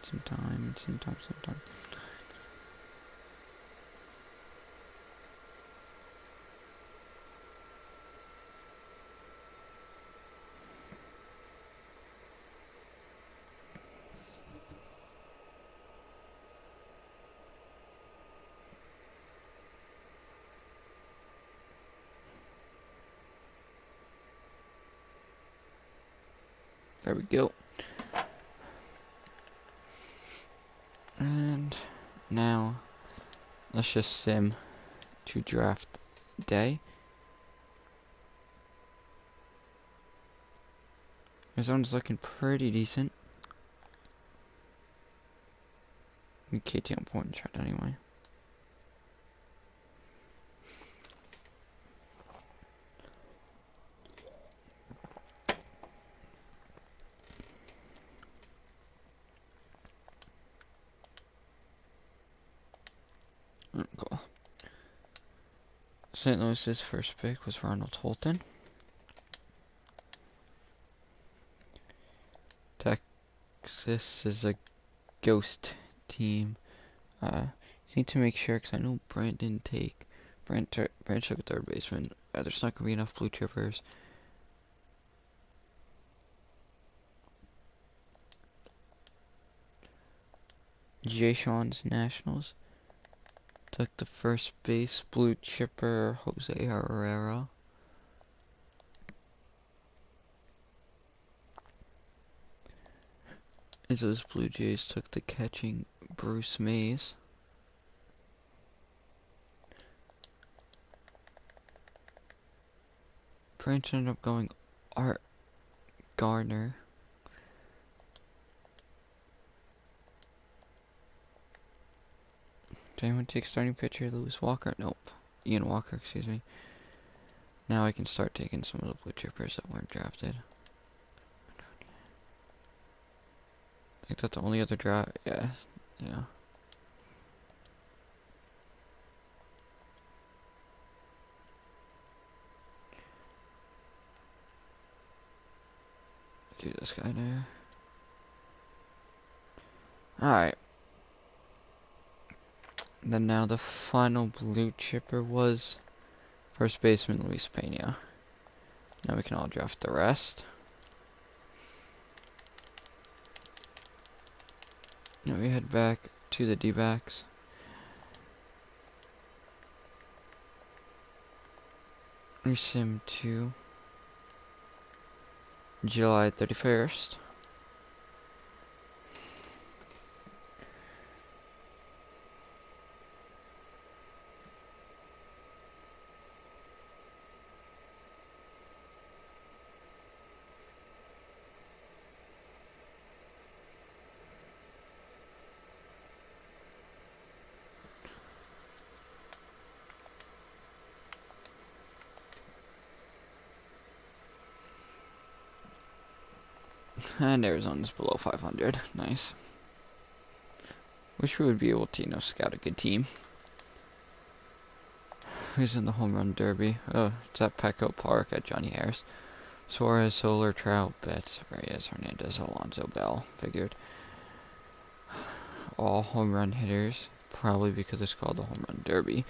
some time, some time. There we go. And now let's just sim to draft day. This one's looking pretty decent. KTL point chart anyway. Cool. St. Louis's first pick was Ronald Holton. Texas is a ghost team. Need to make sure, because I know Brent didn't take. Brent took a third baseman. There's not going to be enough blue chippers. Jay Sean's Nationals took the first base blue chipper Jose Herrera. Those Blue Jays took the catching Bruce Mays. Branch ended up going Art Garner. Did anyone take starting pitcher? Lewis Walker? Nope. Ian Walker, excuse me. Now I can start taking some of the blue chippers that weren't drafted. I think that's the only other draft. Yeah. Do this guy there. Alright. Then now the final blue chipper was first baseman Luis Pena. Now we can all draft the rest. Now we head back to the D-backs. We sim to July 31st. And Arizona's below 500. Nice. Wish we would be able to, scout a good team. Who's in the home run derby? Oh, it's at Petco Park at Johnny Harris. Suarez, Soler, Trout, Betts, Reyes, Hernandez, Alonso, Bell. Figured. All home run hitters. Probably because it's called the home run derby.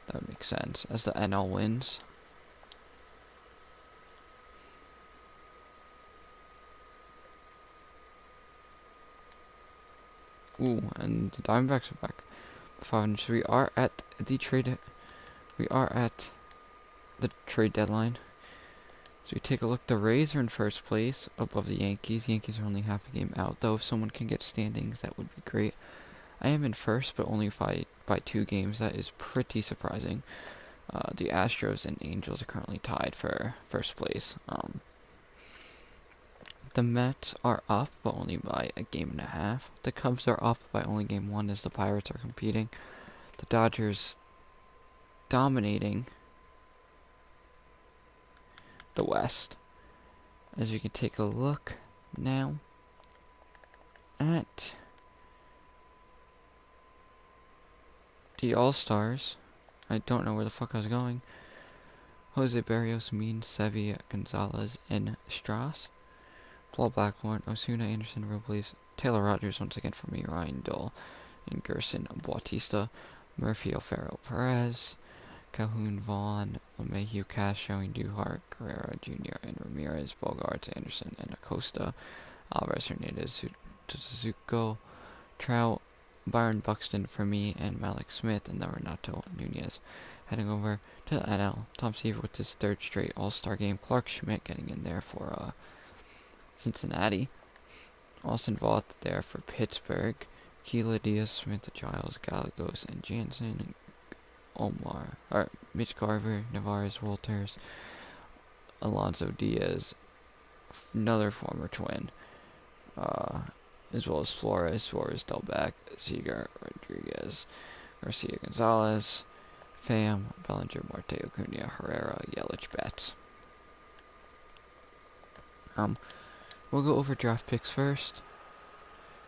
That would make sense. As the NL wins. Ooh, and the Diamondbacks are back. 500. So we are at the trade. We are at the trade deadline. So we take a look. The Rays are in first place above the Yankees. Yankees are only half a game out, though. If someone can get standings, that would be great. I am in first, but only by 2 games. That is pretty surprising. The Astros and Angels are currently tied for first place. The Mets are up, but only by a game and a half. The Cubs are up by only game 1 as the Pirates are competing. The Dodgers dominating the West. As you can take a look now at the All-Stars. I don't know where the fuck I was going. Jose Barrios, Mean, Sevilla, Gonzalez, and Strauss. Paul Blackmore, Osuna, Anderson, Robles, Taylor Rogers once again for me, Ryan Dole, and Gerson Bautista, Murphy Alfaro Perez, Calhoun Vaughn, LeMahieu Castro, Duhart, Guerrero Jr., and Ramirez, Bogarts, Anderson, and Acosta, Alvarez Hernandez, Suzuko, Trout, Byron Buxton for me, and Malik Smith, and then Renato Nunez. Heading over to the NL, Tom Seaver with his third straight All-Star game, Clark Schmidt getting in there for Cincinnati, Austin Voth there for Pittsburgh, Keila Diaz, Smith, Giles, Gallegos, and Jansen, and Mitch Garver, Navarez, Walters, Alonso Diaz, another former Twin, as well as Flores, Delbeck, Seager, Rodriguez, Garcia Gonzalez, Pham, Bellinger, Marte, Acuna, Herrera, Yelich, Betts. We'll go over draft picks first.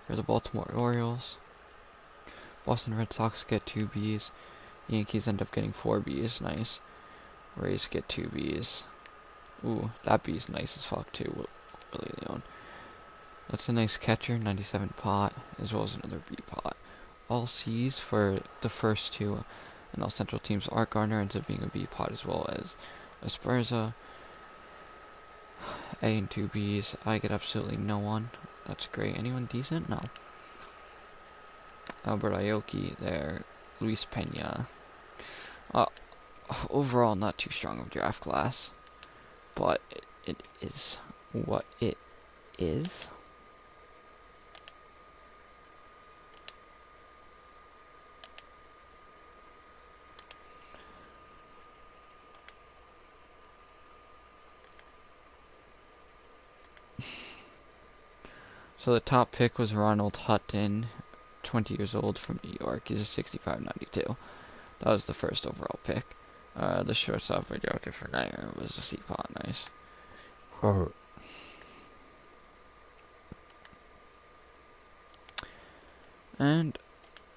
For the Baltimore Orioles, Boston Red Sox get 2 Bs. Yankees end up getting 4 Bs. Nice. Rays get 2 Bs. Ooh, that B's nice as fuck too. Willie Leon. That's a nice catcher, 97 pot, as well as another B pot. All C's for the first two NL Central teams. Art Garner ends up being a B pot, as well as Esparza. A and 2 Bs. I get absolutely no one. That's great. Anyone decent? No. Albert Aoki there. Luis Pena. Overall, not too strong of a draft class, but it is what it is. So the top pick was Ronald Hutton, 20 years old from New York. He's a 65-92. That was the first overall pick. The shortstop I drafted for Nair was a C-pot. Nice. And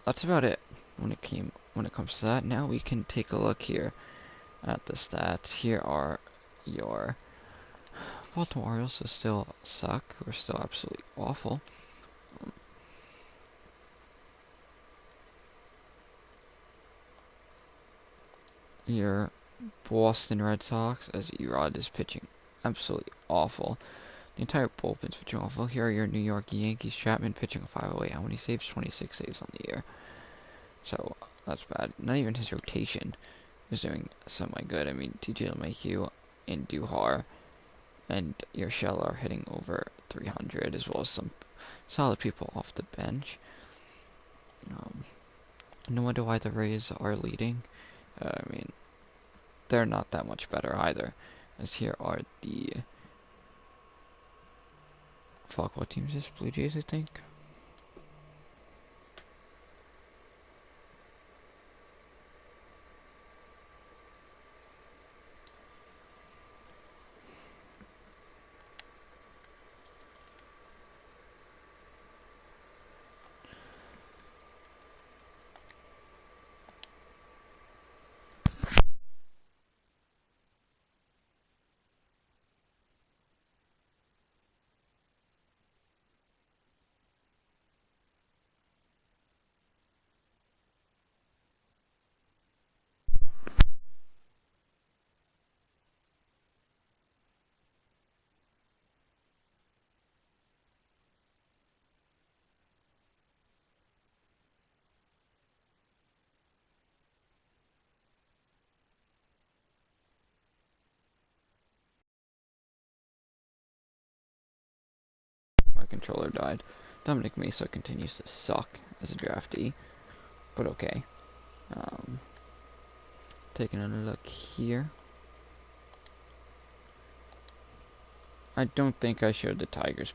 that's about it when it comes to that. Now we can take a look here at the stats. Here are your Baltimore Orioles, who still suck. We're still absolutely awful. Your Boston Red Sox, as Erod is pitching absolutely awful. The entire bullpen's pitching awful. Here are your New York Yankees. Chapman pitching a 508. How many saves? 26 saves on the year. So that's bad. Not even his rotation is doing semi-good. I mean, TJ LeMahieu and Duhar and Urshela are hitting over 300, as well as some solid people off the bench. No wonder why the Rays are leading. I mean, they're not that much better either. As here are the... Fuck, what team is this? Blue Jays, I think? My controller died. Dominic Mesa continues to suck as a draftee, but okay. Taking another look here. I don't think I showed the Tigers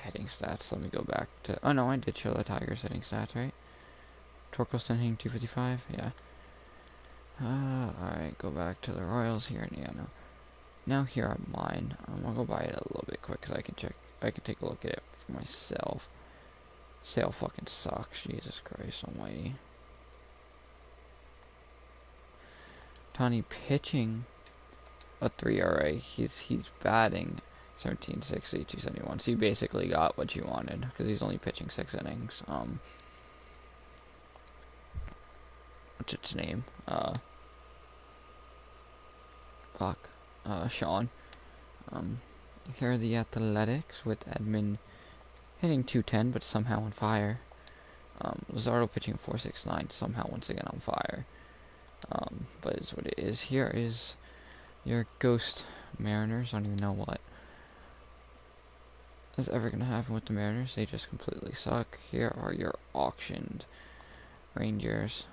hitting stats. Let me go back to... Oh no, I did show the Tigers hitting stats, right? Torkelson hitting 255? Yeah. Alright, go back to the Royals here. Yeah, no. Now here are mine. I'll go by it a little bit quick because I can take a look at it for myself. Sale fucking sucks. Jesus Christ almighty. Tony pitching a 3 ERA. He's batting 1760, 271. So you basically got what you wanted because he's only pitching 6 innings. What's its name? Sean. Here are the Athletics with Edmund hitting 210, but somehow on fire. Luzardo pitching 469, somehow once again on fire. But it's what it is. Here is your Ghost Mariners. I don't even know what is ever going to happen with the Mariners. They just completely suck. Here are your auctioned Rangers.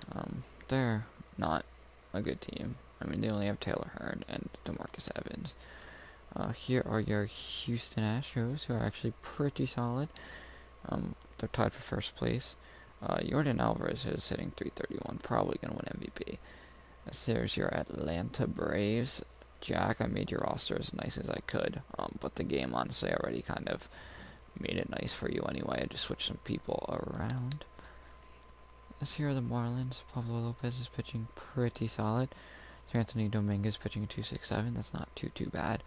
They're not a good team. I mean, they only have Taylor Hearn and DeMarcus Evans. Here are your Houston Astros, who are actually pretty solid. They're tied for first place. Jordan Alvarez is hitting 331, probably going to win MVP. There's your Atlanta Braves. Jack, I made your roster as nice as I could, but the game honestly already kind of made it nice for you anyway. I just switched some people around. Here are the Marlins. Pablo Lopez is pitching pretty solid. So Anthony Dominguez pitching a 267. That's not too bad.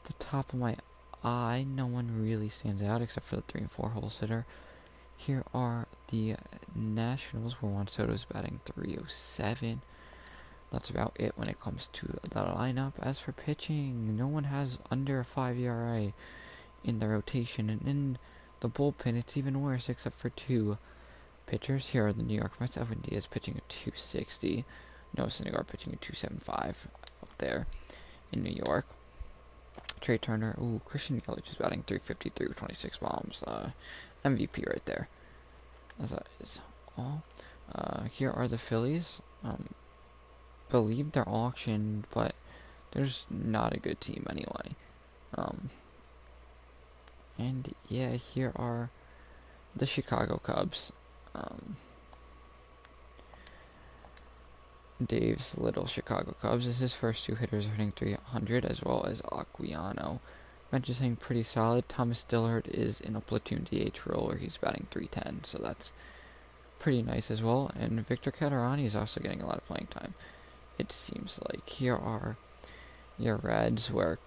At the top of my eye, no one really stands out except for the 3 and 4 hole sitter. Here are the Nationals, where Juan Soto's batting 307. That's about it when it comes to the lineup. As for pitching, no one has under a 5 ERA in the rotation, and in the bullpen, it's even worse except for 2 pitchers. Here are the New York Mets. Edwin Diaz pitching a 260. Noah Syndergaard pitching a 275 up there in New York. Trey Turner. Ooh, Christian Yelich is batting 353 with 26 bombs. MVP right there. As that is all. Here are the Phillies. Believe they're auctioned, but they're just not a good team anyway. And yeah, here are the Chicago Cubs. Dave's little Chicago Cubs. Is his first 2 hitters are hitting 300, as well as Aquino. Bench is hitting pretty solid. Thomas Dillard is in a platoon DH role where he's batting 310, so that's pretty nice as well. And Victor Caterani is also getting a lot of playing time, it seems like. Here are your Reds, where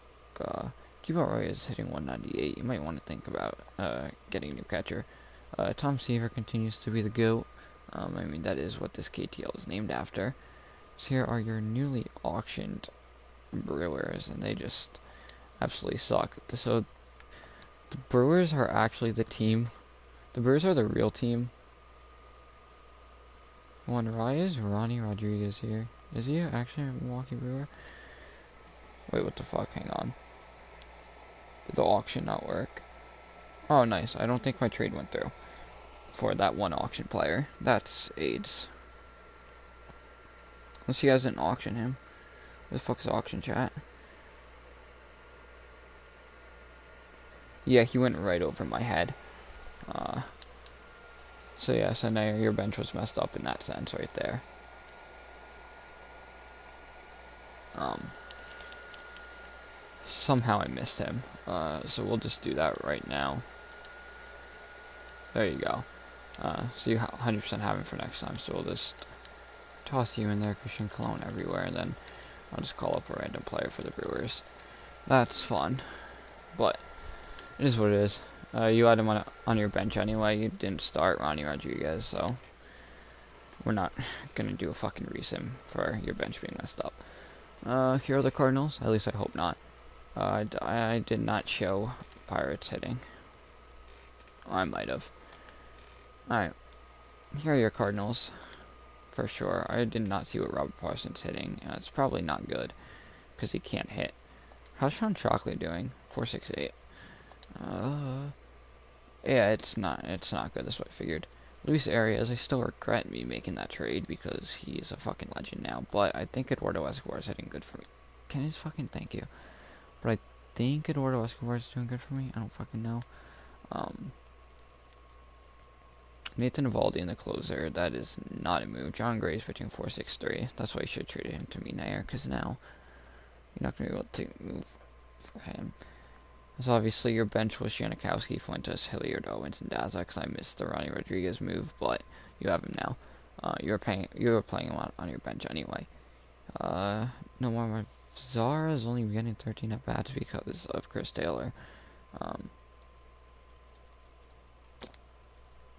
Cuba Roy is hitting 198. You might want to think about getting a new catcher. Tom Seaver continues to be the GOAT. I mean, that is what this KTL is named after. So here are your newly auctioned Brewers, and they just absolutely suck. So the Brewers are actually the team. The Brewers are the real team. I wonder, why is Ronnie Rodriguez here? Is he actually a Milwaukee Brewer? Wait, what the fuck? Hang on. Did the auction not work? Oh, nice. I don't think my trade went through for that one auction player. That's AIDS. Unless he hasn't auctioned him. Where the fuck is auction chat? Yeah, he went right over my head. So yeah, so now your bench was messed up in that sense right there. Somehow I missed him. So we'll just do that right now. There you go. So you 100% have him for next time. So we'll just toss you in there, Christian Cologne everywhere, and then I'll just call up a random player for the Brewers. That's fun, but it is what it is. You had him on your bench anyway. You didn't start Ronnie Rodriguez, so we're not gonna do a fucking resim for your bench being messed up. Here are the Cardinals. At least I hope not. I did not show Pirates hitting. I might have. Alright. Here are your Cardinals. For sure. I did not see what Robert Parsons hitting. It's probably not good, because he can't hit. How's Sean Shockley doing? 468. Yeah, it's not good. That's what I figured. Luis Arias, I still regret me making that trade because he is a fucking legend now. But I think Eduardo Escobar is hitting good for me. Can you fucking thank you? But I think Eduardo Escobar is doing good for me. I don't fucking know. Nathan Eovaldi in the closer. That is not a move. John Gray is pitching 463. That's why you should trade him to me now, because now you're not going to be able to move for him. So obviously your bench was Janikowski, Fuentes, Hilliard, Owens, and Daza, because I missed the Ronnie Rodriguez move, but you have him now. You were playing him on your bench anyway. No more of my Zara's only getting 13 at bats because of Chris Taylor.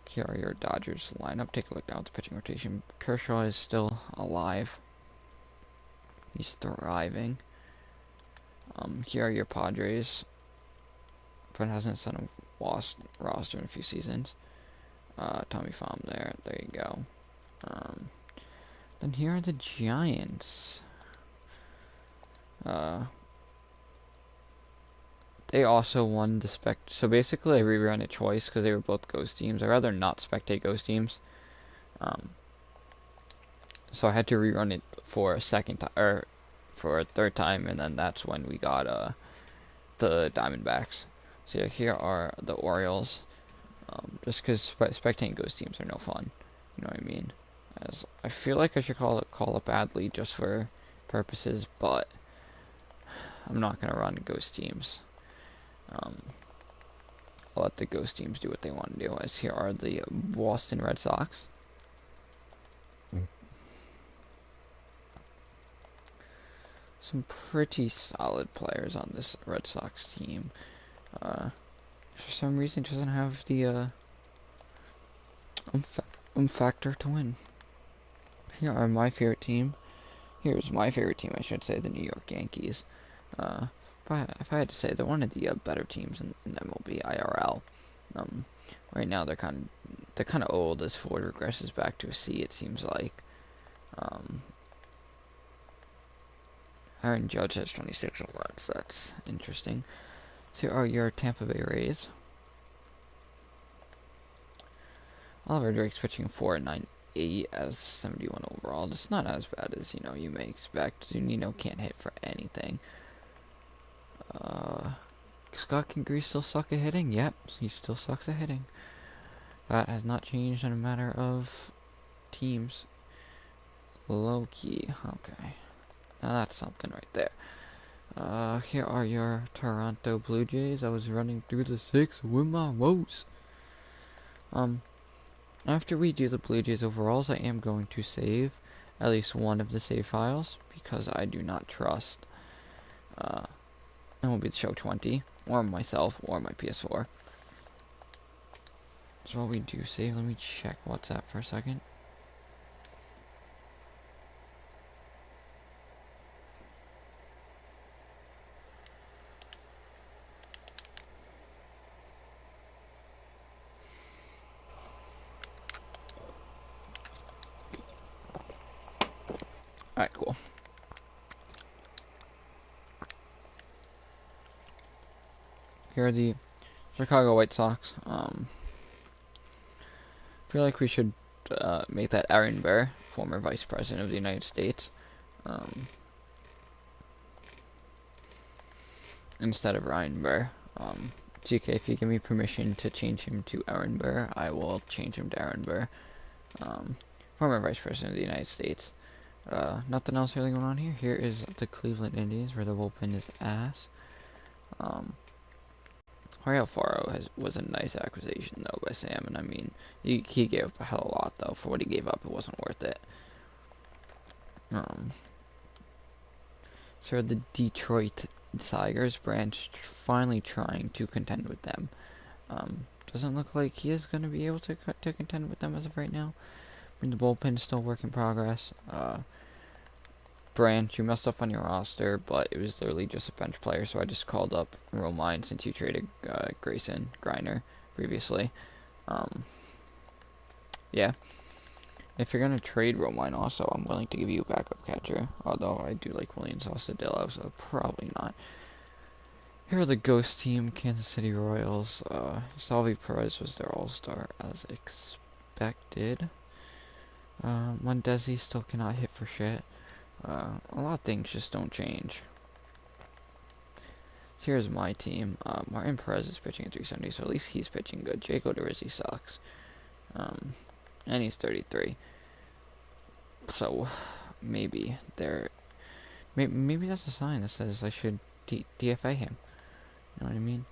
Here are your Dodgers lineup. Take a look down at the pitching rotation. Kershaw is still alive. He's thriving. Here are your Padres. But hasn't set him roster in a few seasons. Tommy Pham there. There you go. Then here are the Giants. They also won the so basically I rerun it twice because they were both ghost teams. I'd rather not spectate ghost teams. So I had to rerun it for a second time, or for a third time, and then that's when we got the Diamondbacks. So here are the Orioles. Just because spectating ghost teams are no fun. You know what I mean? As I feel like I should call up Adley just for purposes, but I'm not gonna run ghost teams. I'll let the ghost teams do what they want to do. As here are the Boston Red Sox. Some pretty solid players on this Red Sox team. For some reason, it doesn't have the factor to win. Here are my favorite team. Here's my favorite team, I should say, the New York Yankees. If I had to say, they're one of the better teams in MLB IRL. Right now they're kind of old as Ford regresses back to a C. It seems like. Aaron Judge has 26 home runs. That's interesting. So here are your Tampa Bay Rays. Oliver Drake's pitching 4.98 as 71 overall. It's not as bad as you may expect. Zunino can't hit for anything. Scott Kingery still suck at hitting? Yep, he still sucks at hitting. That has not changed in a matter of teams. Low key. Okay. Now that's something right there. Here are your Toronto Blue Jays. I was running through the 6 with my woes. After we do the Blue Jays overalls, I am going to save at least one of the save files because I do not trust it will be the show 20 or myself or my PS4. So while we do save, let me check WhatsApp for a second. Alright, cool. Here are the Chicago White Sox. I feel like we should make that Aaron Burr, former Vice President of the United States, instead of Ryan Burr. GK, if you give me permission to change him to Aaron Burr, I will change him to Aaron Burr. Former Vice President of the United States. Nothing else really going on here. Here is the Cleveland Indians, where the bullpen is ass. Jorge Alfaro was a nice acquisition, though, by Sam, and I mean, he gave up a hell of a lot, though. For what he gave up, it wasn't worth it. So the Detroit Tigers branch finally trying to contend with them. Doesn't look like he is going to be able to contend with them as of right now. I mean, the bullpen is still work in progress. Branch, you messed up on your roster, but it was literally just a bench player, so I just called up Romine since you traded Grayson Griner previously. Yeah. If you're going to trade Romine also, I'm willing to give you a backup catcher, although I do like Williams Ostadillo, so probably not. Here are the ghost team, Kansas City Royals. Salvi Perez was their all-star as expected. Mondesi still cannot hit for shit. A lot of things just don't change. So here's my team. Martin Perez is pitching at 370, so at least he's pitching good. Jake Odorizzi sucks. And he's 33. So maybe maybe that's a sign that says I should DFA him. You know what I mean?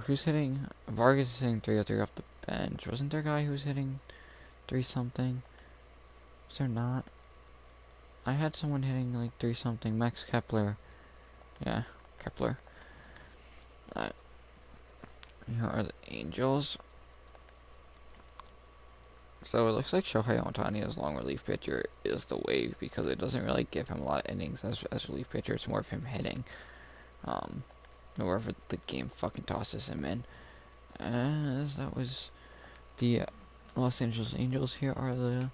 Who's hitting? Vargas is hitting 303 off the bench. Wasn't there a guy who was hitting 3 something? Was there not? I had someone hitting like 3 something. Max Kepler Yeah, Kepler. Alright. Here are the Angels. So it looks like Shohei Ohtani's long relief pitcher is the wave because it doesn't really give him a lot of innings as relief pitcher. It's more of him hitting. Wherever the game fucking tosses him in. As that was the Los Angeles Angels. Here are the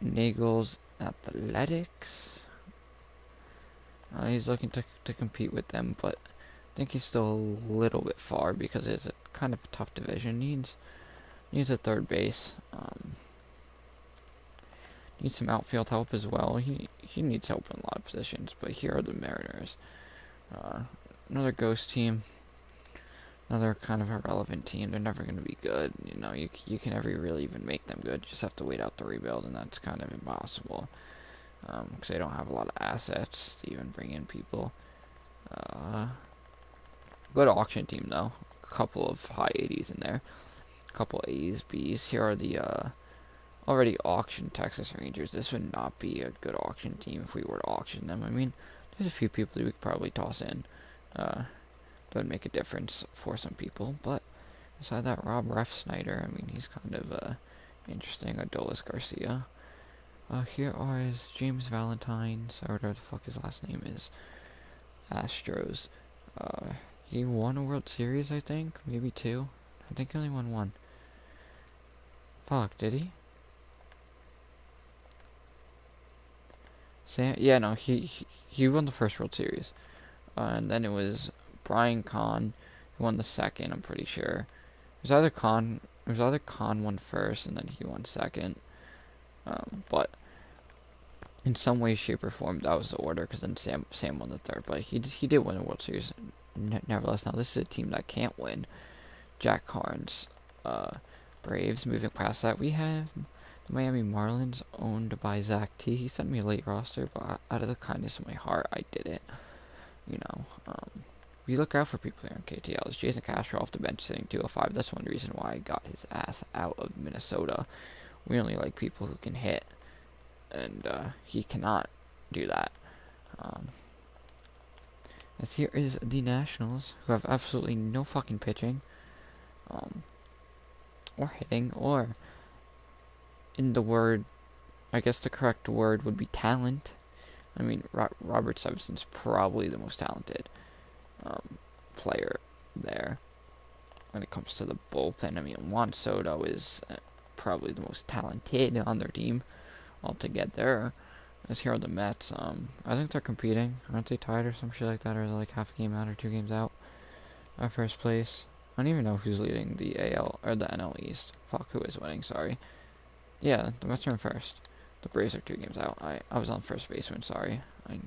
Nagels Athletics. He's looking to compete with them, but I think he's still a little bit far because it's a kind of a tough division. Needs a third base. Needs some outfield help as well. He needs help in a lot of positions, but here are the Mariners. Another ghost team. Another kind of irrelevant team. They're never going to be good. You know, you can never really even make them good. You just have to wait out the rebuild, and that's kind of impossible. Because they don't have a lot of assets to even bring in people. Good auction team, though. A couple of high 80s in there. A couple A's, B's. Here are the already auctioned Texas Rangers. This would not be a good auction team if we were to auction them. I mean, there's a few people we could probably toss in. That would make a difference for some people, but beside that, Rob Refsnyder, I mean, he's kind of interesting. Adolis Garcia. Here are his James Valentine's, or whatever the fuck his last name is. Astros. He won a World Series, I think, maybe two. I think he only won one. Fuck, did he? Yeah, no, he won the first World Series, and then it was Brian Kahn who won the second. I'm pretty sure it was either Kahn won first and then he won second. But in some way, shape, or form, that was the order. Because then Sam won the third, but he did win a World Series. Nevertheless, now this is a team that can't win. Jack Carnes, Braves. Moving past that, we have the Miami Marlins, owned by Zach T. He sent me a late roster, but out of the kindness of my heart, I did it. You know, we look out for people here on KTL. It's Jason Castro off the bench sitting 205. That's one reason why I got his ass out of Minnesota. We only like people who can hit, and he cannot do that. As here is the Nationals, who have absolutely no fucking pitching, or hitting, or in the word, I guess the correct word would be talent. I mean, Robert Stevenson's probably the most talented player there. When it comes to the bullpen, I mean, Juan Soto is probably the most talented on their team altogether. As here are the Mets. I think they're competing. Aren't they tied or some shit like that? Or they're like half a game out or 2 games out at first place. I don't even know who's leading the AL or the NL East. Fuck, who is winning? Sorry. Yeah, the Mets are in first. The Braves are 2 games out. I was on first baseman. Sorry. I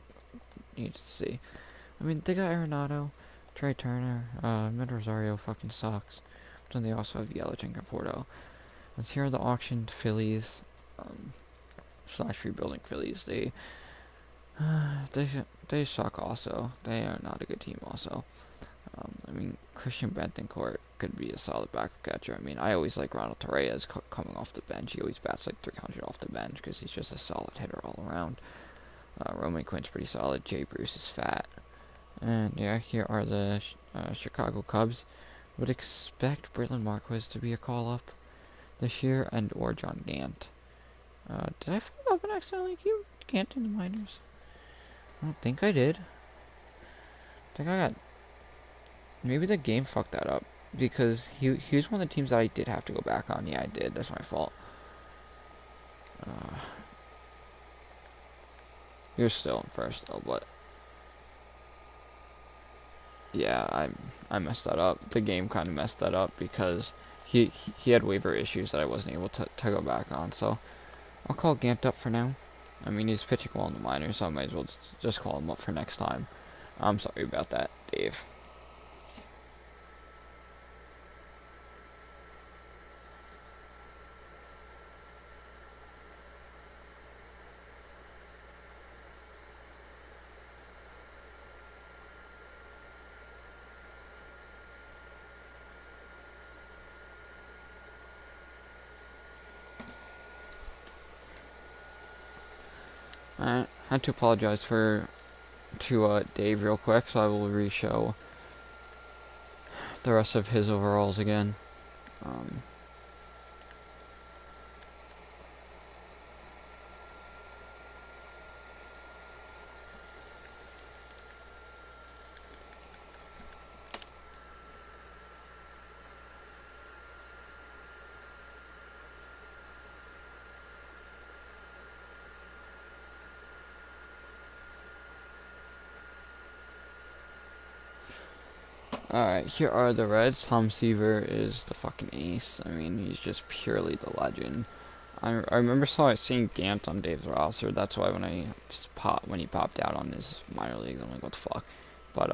need to see. I mean, they got Arenado, Trey Turner, Mid Rosario fucking sucks. But then they also have Yelich and Conforto. And here are the auctioned Phillies, slash rebuilding Phillies. They suck also. They are not a good team also. I mean, Christian Bentoncourt could be a solid backup catcher. I mean, I always like Ronald Torreyes coming off the bench. He always bats like 300 off the bench because he's just a solid hitter all around. Roman Quinn's pretty solid. Jay Bruce is fat. And yeah, here are the Chicago Cubs. Would expect Braylon Marquez to be a call-up this year, and or John Gant. Did I fuck up and accidentally keep Gant in the minors? I don't think I did. I think I got... Maybe the game fucked that up. Because he was one of the teams that I did have to go back on. Yeah, I did. That's my fault. He was still in first, though, but... Yeah, I messed that up. The game kind of messed that up because he had waiver issues that I wasn't able to go back on. So I'll call Gant up for now. I mean, he's pitching well in the minors, so I might as well just call him up for next time. I'm sorry about that, Dave. I had to apologize for to Dave real quick, so I will re-show the rest of his overalls again. Alright, here are the Reds. Tom Seaver is the fucking ace. I mean, he's just purely the legend. I remember seeing Gant on Dave's roster. That's why when he popped out on his minor leagues, I'm like, what the fuck? But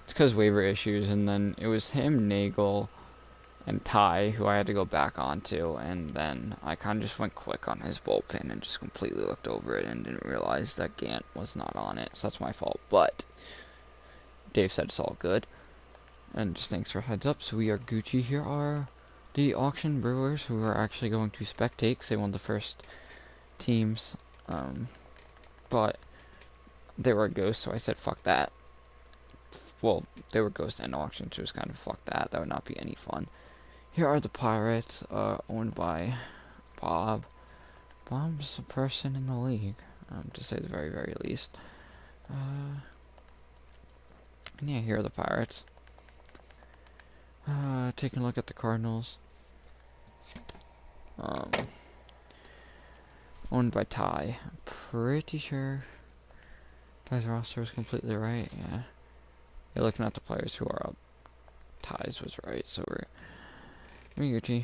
it's because waiver issues, and then it was him, Nagel, and Ty who I had to go back onto, and then I kind of just went quick on his bullpen and just completely looked over it and didn't realize that Gant was not on it. So that's my fault. But Dave said it's all good. And just thanks for heads up. So we are Gucci. Here are the auction Brewers who are actually going to spectate because they won the first teams. But they were a ghost, so I said fuck that. Well, they were ghost and auction, so it was kind of fuck that. That would not be any fun. Here are the Pirates, owned by Bob. Bob's a person in the league, to say the very, very least. And yeah, here are the Pirates. Taking a look at the Cardinals. Owned by Ty. I'm pretty sure Ty's roster is completely right, yeah. You're looking at the players who are up. Ty's was right, so we're Gucci.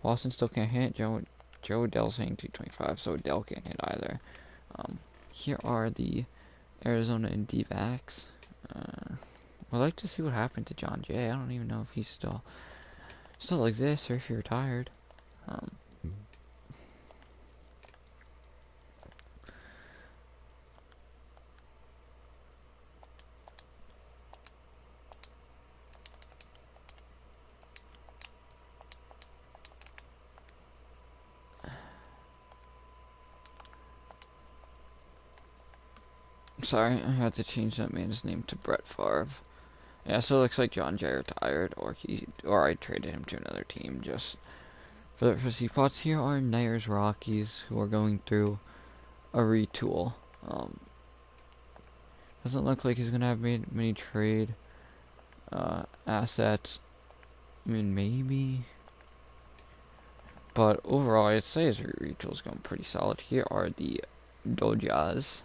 Boston still can't hit. Joe Adell's saying 225, so Adell can't hit either. Here are the Arizona and D-backs. I'd like to see what happened to John Jay. I don't even know if he still exists or if he retired. Sorry, I had to change that man's name to Brett Favre. Yeah, so it looks like John Jay retired, or I traded him to another team just for the spots. Here are Niners Rockies, who are going through a retool. Doesn't look like he's gonna have many trade assets. I mean, maybe, but overall, I'd say his retool is going pretty solid. Here are the Dodgers,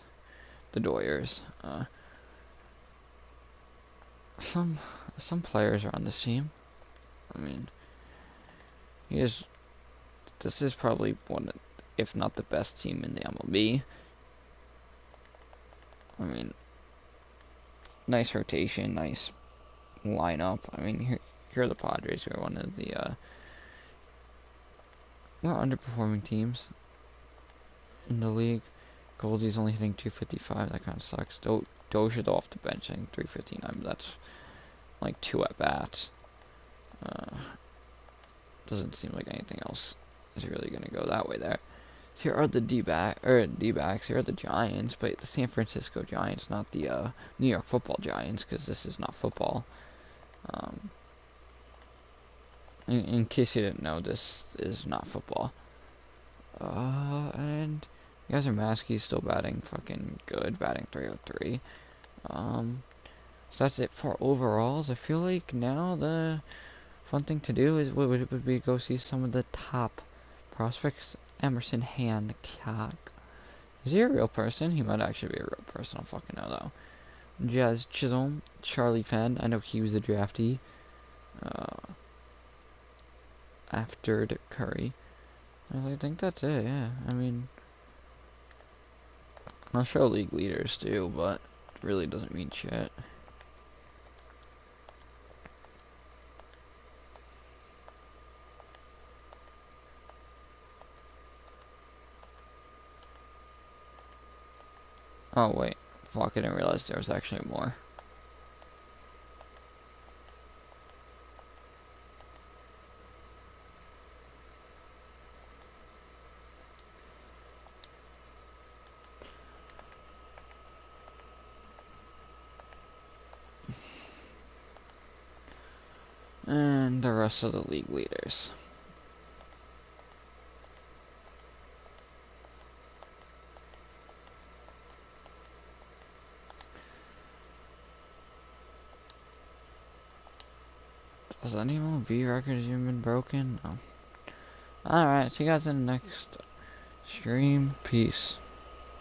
the Doyers. Some players are on this team. I mean, this is probably one, if not the best team in the MLB. I mean, nice rotation, nice lineup. I mean, here are the Padres, who are one of the underperforming teams in the league. Goldie's only hitting 255. That kind of sucks. Dozier though off the bench hitting 359. But that's like 2 at bats. Doesn't seem like anything else is really gonna go that way there. So here are the D-backs. Here are the Giants, but the San Francisco Giants, not the New York Football Giants, because this is not football. In case you didn't know, this is not football. And Yasser still batting fucking good, batting 303. So that's it for overalls. I feel like now the fun thing to do is would be go see some of the top prospects. Emerson Hancock. Is he a real person? He might actually be a real person. I don't fucking know though. Jazz Chisholm, Charlie Fenn. I know he was a draftee. After Curry. I think that's it, yeah. I mean, I'll show league leaders too, but it really doesn't mean shit. Oh wait, fuck, I didn't realize there was actually more. and the rest of the league leaders. Does any MLB records even been broken? No. Alright, see you guys in the next stream. Peace.